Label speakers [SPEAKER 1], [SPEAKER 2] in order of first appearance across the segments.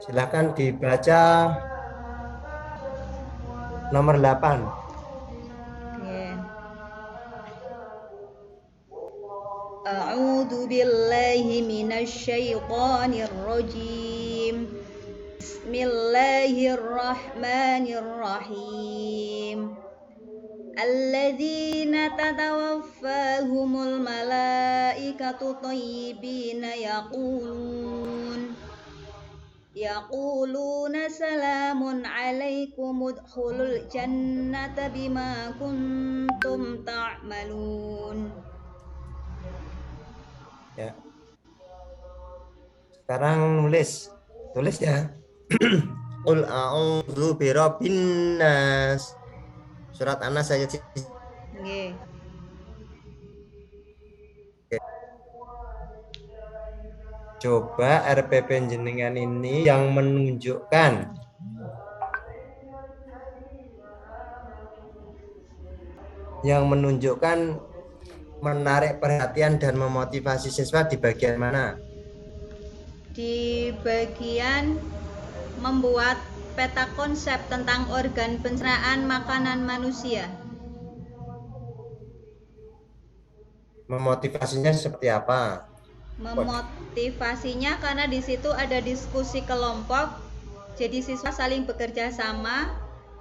[SPEAKER 1] Silakan dibaca nomor 8.
[SPEAKER 2] Oke. A'udzu billahi minasyaitonir rajim. Bismillahirrahmanirrahim. Alladzina tatawaffahumul malaikatu thayyibina yaquluna salamun alaikum udkhulul jannata bima kuntum ta'malun.
[SPEAKER 1] Ya. Sekarang tulis ya. Qul a'udzu birabbin nas. Surat An-Nas ayat
[SPEAKER 2] Nggih.
[SPEAKER 1] coba RPP jenengan ini yang menunjukkan menarik perhatian dan memotivasi siswa di bagian mana?
[SPEAKER 2] Di bagian membuat peta konsep tentang organ pencernaan makanan manusia.
[SPEAKER 1] Memotivasinya seperti apa?
[SPEAKER 2] Memotivasinya karena di situ ada diskusi kelompok, jadi siswa saling bekerja sama,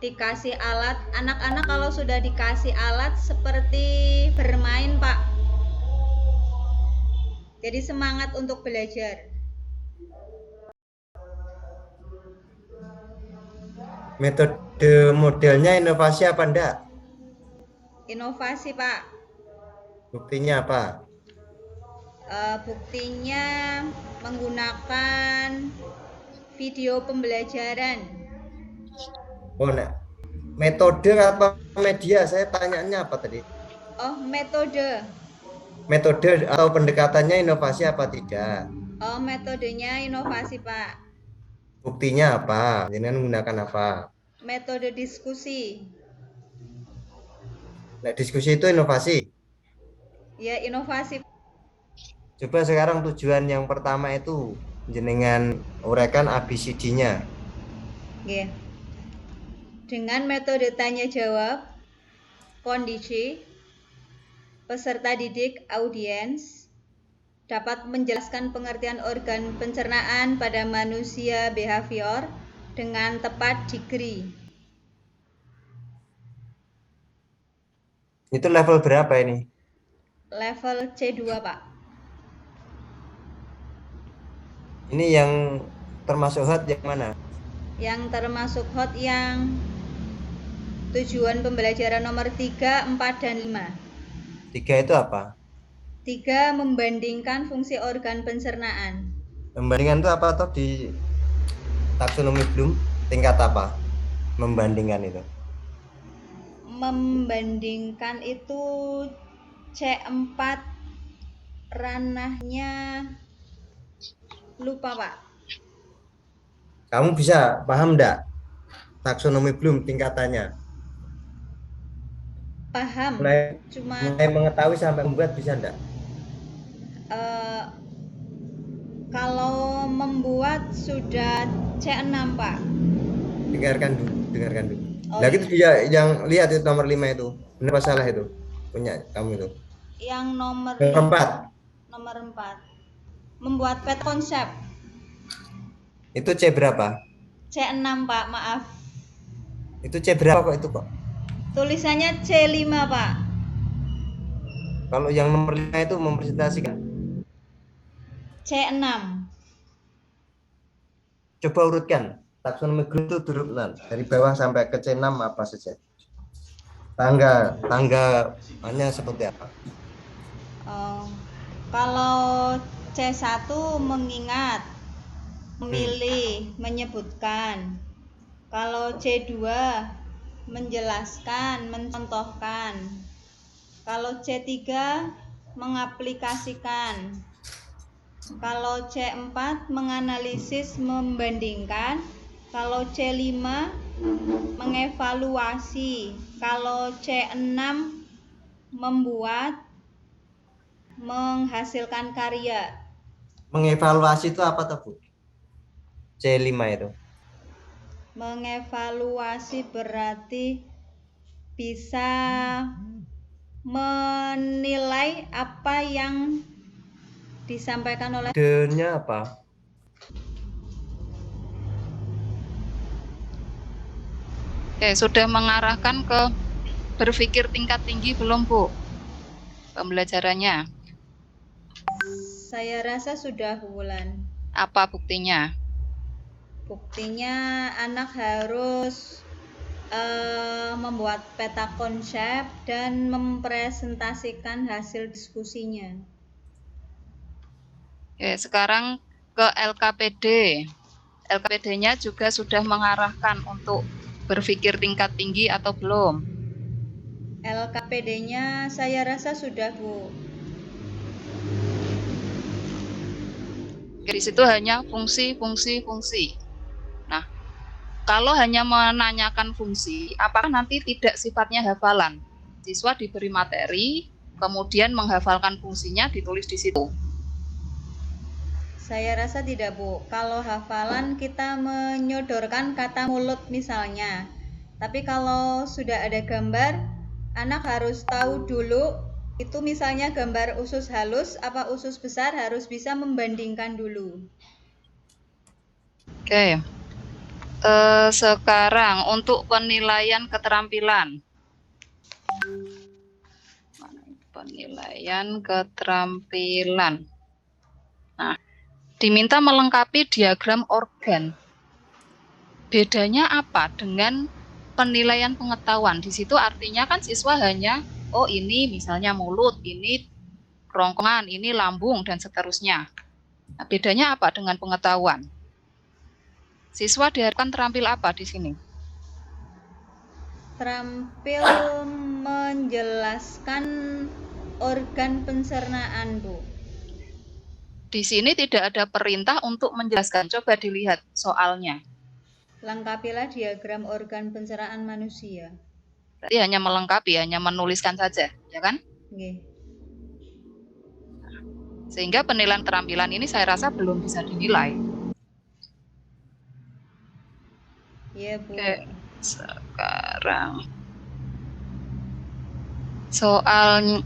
[SPEAKER 2] dikasih alat. Anak-anak kalau sudah dikasih alat seperti bermain, Pak. Jadi semangat untuk belajar.
[SPEAKER 1] Metode modelnya inovasi apa enggak?
[SPEAKER 2] Inovasi, Pak.
[SPEAKER 1] Buktinya apa?
[SPEAKER 2] Buktinya menggunakan video pembelajaran.
[SPEAKER 1] Oh, nah. Metode apa media? Saya tanyanya apa tadi?
[SPEAKER 2] Oh, metode.
[SPEAKER 1] Metode atau pendekatannya inovasi apa tidak?
[SPEAKER 2] Oh, metodenya inovasi, Pak.
[SPEAKER 1] Buktinya apa? Jangan menggunakan apa?
[SPEAKER 2] Metode diskusi.
[SPEAKER 1] Nah, diskusi itu inovasi.
[SPEAKER 2] Ya, inovasi.
[SPEAKER 1] Coba sekarang tujuan yang pertama itu jenengan uraikan ABCD-nya.
[SPEAKER 2] Oke. Dengan metode tanya jawab, kondisi, peserta didik, audiens, dapat menjelaskan pengertian organ pencernaan pada manusia behavior dengan tepat degree.
[SPEAKER 1] Itu level berapa ini?
[SPEAKER 2] Level C2, Pak.
[SPEAKER 1] Ini yang termasuk hot yang mana?
[SPEAKER 2] Yang termasuk hot yang tujuan pembelajaran nomor 3, 4, dan 5.
[SPEAKER 1] 3 itu apa?
[SPEAKER 2] 3. Membandingkan fungsi organ pencernaan.
[SPEAKER 1] Membandingkan itu apa atau di taksonomi Bloom tingkat apa? Membandingkan itu.
[SPEAKER 2] Membandingkan itu C4, ranahnya lupa, Pak.
[SPEAKER 1] Kamu bisa paham enggak taksonomi Bloom tingkatannya?
[SPEAKER 2] Paham,
[SPEAKER 1] Mulai,
[SPEAKER 2] cuman
[SPEAKER 1] mulai mengetahui sampai membuat bisa enggak?
[SPEAKER 2] eh, kalau membuat sudah C6, Pak.
[SPEAKER 1] Dengarkan dulu, dengarkan dulu.
[SPEAKER 2] Oh
[SPEAKER 1] Lagi
[SPEAKER 2] iya.
[SPEAKER 1] itu dia yang lihat itu nomor 5 itu. Benar apa salah itu? Punya kamu itu.
[SPEAKER 2] Yang nomor
[SPEAKER 1] Nomor 4.
[SPEAKER 2] nomor 4. Membuat pet konsep.
[SPEAKER 1] Itu C berapa?
[SPEAKER 2] C6, Pak, maaf.
[SPEAKER 1] Itu C berapa kok itu kok?
[SPEAKER 2] Tulisannya C5, Pak.
[SPEAKER 1] Kalau yang nomor 5 itu mempresentasikan.
[SPEAKER 2] C6.
[SPEAKER 1] Coba urutkan. Taksonomi Bloom itu turunan dari bawah sampai ke C6 apa saja. Tangga seperti apa?
[SPEAKER 2] Oh, kalau C1 mengingat, memilih, menyebutkan. Kalau C2 menjelaskan, mencontohkan. Kalau C3 mengaplikasikan. Kalau C4 menganalisis, membandingkan. Kalau C5 mengevaluasi. Kalau C6 membuat, menghasilkan karya.
[SPEAKER 1] Mengevaluasi itu apa tuh, Bu? C5 itu.
[SPEAKER 2] Mengevaluasi berarti bisa menilai apa yang disampaikan oleh
[SPEAKER 1] D-nya apa?
[SPEAKER 3] Oke, sudah mengarahkan ke berpikir tingkat tinggi belum, Bu? Pembelajarannya.
[SPEAKER 2] Saya rasa sudah, Wulan.
[SPEAKER 3] Apa buktinya?
[SPEAKER 2] Buktinya anak harus membuat peta konsep dan mempresentasikan hasil diskusinya.
[SPEAKER 3] Oke, sekarang ke LKPD. LKPD-nya juga sudah mengarahkan untuk berpikir tingkat tinggi atau belum?
[SPEAKER 2] LKPD-nya saya rasa sudah, Bu.
[SPEAKER 3] Di situ hanya fungsi. Nah, kalau hanya menanyakan fungsi, apakah nanti tidak sifatnya hafalan? Siswa diberi materi, kemudian menghafalkan fungsinya ditulis di situ.
[SPEAKER 2] Saya rasa tidak, Bu. Kalau hafalan kita menyodorkan kata mulut misalnya. Tapi kalau sudah ada gambar, anak harus tahu dulu itu misalnya gambar usus halus apa usus besar, harus bisa membandingkan dulu.
[SPEAKER 3] Oke. Sekarang untuk penilaian keterampilan. Penilaian keterampilan. Nah, diminta melengkapi diagram organ. Bedanya apa dengan penilaian pengetahuan? Di situ artinya kan siswa hanya, oh ini misalnya mulut, ini kerongkongan, ini lambung, dan seterusnya. Nah, bedanya apa dengan pengetahuan? Siswa diharapkan terampil apa di sini?
[SPEAKER 2] Terampil menjelaskan organ pencernaan, Bu.
[SPEAKER 3] Di sini tidak ada perintah untuk menjelaskan. Coba dilihat soalnya.
[SPEAKER 2] Lengkapilah diagram organ pencernaan manusia.
[SPEAKER 3] Berarti hanya melengkapi, hanya menuliskan saja, ya kan?
[SPEAKER 2] Nggih.
[SPEAKER 3] Sehingga penilaian keterampilan ini saya rasa belum bisa dinilai.
[SPEAKER 2] Iya, Bu.
[SPEAKER 3] Oke, sekarang soal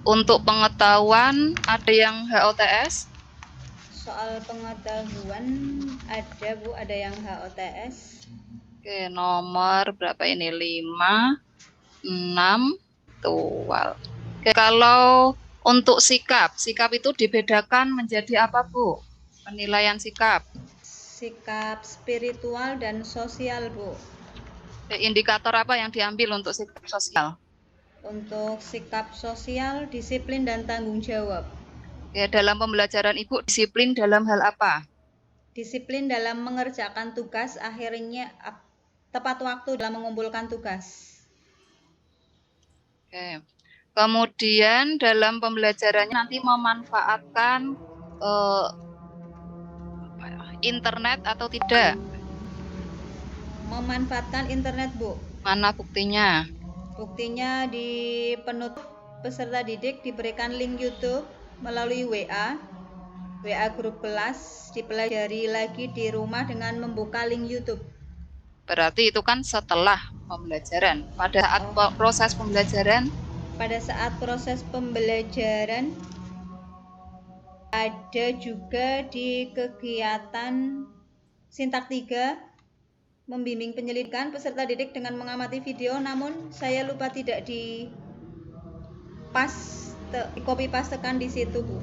[SPEAKER 3] untuk pengetahuan ada yang HOTS?
[SPEAKER 2] Soal pengetahuan ada, Bu, ada yang HOTS.
[SPEAKER 3] Oke, nomor berapa ini? 5, 6, tual. Oke, kalau untuk sikap itu dibedakan menjadi apa, Bu? Penilaian sikap.
[SPEAKER 2] Sikap spiritual dan sosial, Bu.
[SPEAKER 3] Indikator apa yang diambil untuk sikap sosial?
[SPEAKER 2] Untuk sikap sosial, disiplin dan tanggung jawab.
[SPEAKER 3] Ya, dalam pembelajaran Ibu, disiplin dalam hal apa?
[SPEAKER 2] Disiplin dalam mengerjakan tugas, akhirnya tepat waktu dalam mengumpulkan tugas.
[SPEAKER 3] Oke. Kemudian dalam pembelajarannya nanti memanfaatkan internet atau tidak?
[SPEAKER 2] Memanfaatkan internet, Bu.
[SPEAKER 3] Mana buktinya?
[SPEAKER 2] Buktinya di penutup peserta didik diberikan link YouTube melalui WA grup kelas, dipelajari lagi di rumah dengan membuka link YouTube.
[SPEAKER 3] Berarti itu kan setelah pembelajaran. Pada saat proses pembelajaran?
[SPEAKER 2] Pada saat proses pembelajaran ada juga di kegiatan Sintak 3 membimbing penyelidikan peserta didik dengan mengamati video, namun saya lupa tidak di copy pastekan di situ, Bu.